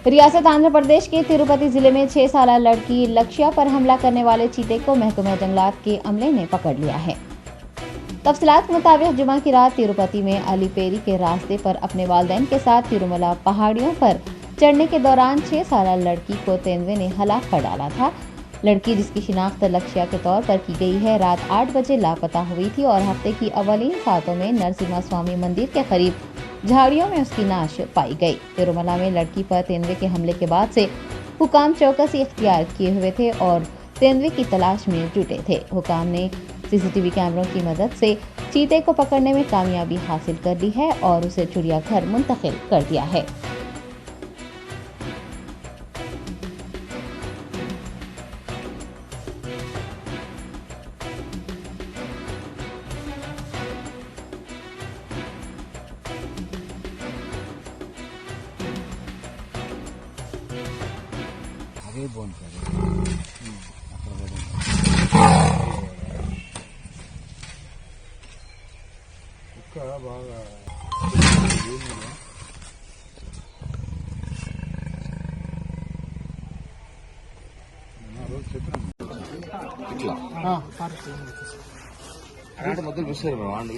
रियासत आंध्र प्रदेश के तिरुपति जिले में 6 साल लड़की लक्ष्या पर हमला करने वाले चीते को महकमा जंगलात के अमले ने पकड़ लिया है। तफसीलात के मुताबिक जुमा की रात तिरुपति में अलीपेरी के रास्ते पर अपने वालिदैन के साथ तिरुमला पहाड़ियों पर चढ़ने के दौरान 6 साल लड़की को तेंदुए ने हलाक कर डाला था। लड़की, जिसकी शिनाख्त लक्ष्या के तौर पर की गई है, रात 8 बजे लापता हुई थी और हफ्ते की अवलीन सातों में नरसिम्हा स्वामी मंदिर के करीब झाड़ियों में उसकी नाश पाई गई। तिरुमला में लड़की पर तेंदुए के हमले के बाद से हुकाम चौकसी इख्तियार किए हुए थे और तेंदुए की तलाश में जुटे थे। हुकाम ने सीसीटीवी कैमरों की मदद से चीते को पकड़ने में कामयाबी हासिल कर ली है और उसे चिड़ियाघर मुंतकिल कर दिया है। అదే బాగుంటుంది కుక్క బాగా ఇట్లా అలాంటి మొదలు చూసారు వాళ్ళు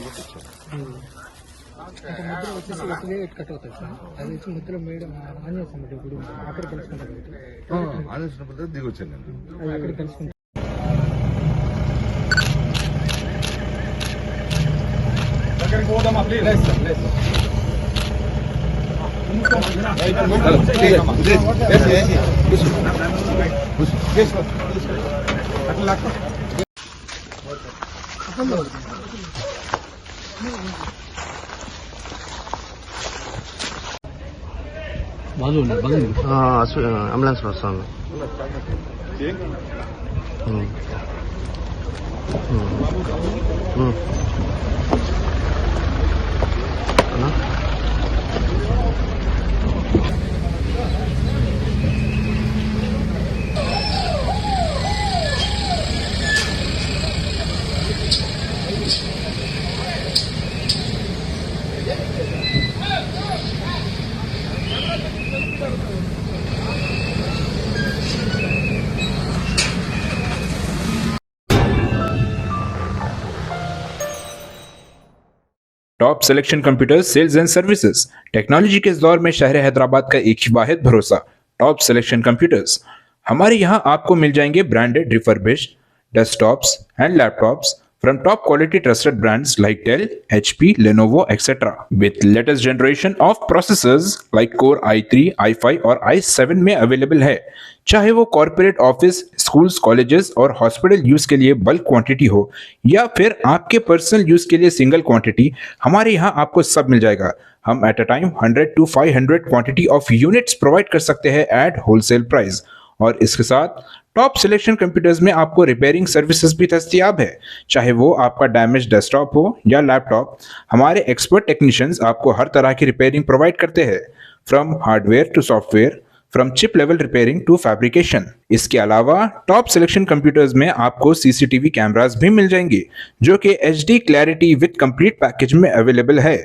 అంటే ముద్ర వచ్చేసి ఒకటే కట్ అవుతుంది సార్. అది వచ్చి ముద్ర మేడం ఆంజనేయ స్వామి గుడి అక్కడ కలుసుకుంటారు. ఆలోచన దిగొచ్చాను అది అక్కడ కలుసుకుంటారు. దగ్గరికి పోదామా ప్లీజ్. అట్లా అంబులెన్స్ వస్తాను. Top selection computers sales and services. Technology के इस दौर में शहर हैदराबाद का एक ही वाहिद भरोसा, टॉप सिलेक्शन कंप्यूटर्स। हमारे यहाँ आपको मिल जाएंगे branded refurbished desktops and laptops from top quality trusted brands like Dell, HP, Lenovo, etc. with latest generation of processors like Core i3, i5 और i7 में अवेलेबल है। चाहे वो कॉर्पोरेट ऑफिस, स्कूल्स, कॉलेजेस और हॉस्पिटल यूज के लिए bulk quantity हो या फिर आपके पर्सनल यूज के लिए सिंगल क्वांटिटी, हमारे यहाँ आपको सब मिल जाएगा। हम at a time 100 to 500 quantity of units provide कर सकते हैं एट होलसेल प्राइस। और इसके साथ टॉप सिलेक्शन कंप्यूटर्स में आपको रिपेयरिंग सर्विसेज भी दस्तयाब है। चाहे वो आपका डैमेज डेस्कटॉप हो या लैपटॉप, हमारे एक्सपर्ट टेक्नीशियंस आपको हर तरह की रिपेयरिंग प्रोवाइड करते हैं, from hardware to software, from chip level repairing to fabrication. इसके अलावा टॉप सिलेक्शन कंप्यूटर्स में आपको सीसीटीवी कैमरास भी मिल जाएंगे जो कि HD clarity with complete package में अवेलेबल है,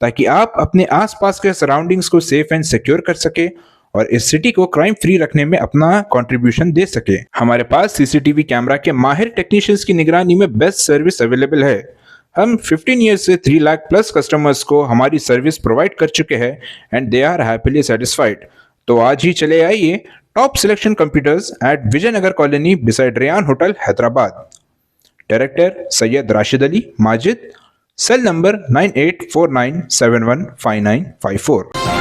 ताकि आप अपने आसपास के सराउंडिंग्स को सेफ एंड सिक्योर कर सके और इस सिटी को क्राइम फ्री रखने में अपना कंट्रीब्यूशन दे सके। हमारे पास सीसीटीवी कैमरा के माहिर टेक्नीशियंस की निगरानी में बेस्ट सर्विस अवेलेबल है। हम 15 ईयर्स से 3 लाख प्लस कस्टमर्स को हमारी सर्विस प्रोवाइड कर चुके हैं and they are happily satisfied. तो आज ही चले आइए top selection computers at Vijaynagar colony beside Rayan hotel Hyderabad. Director Syed Rashid Ali Majid, cell number 9849715954।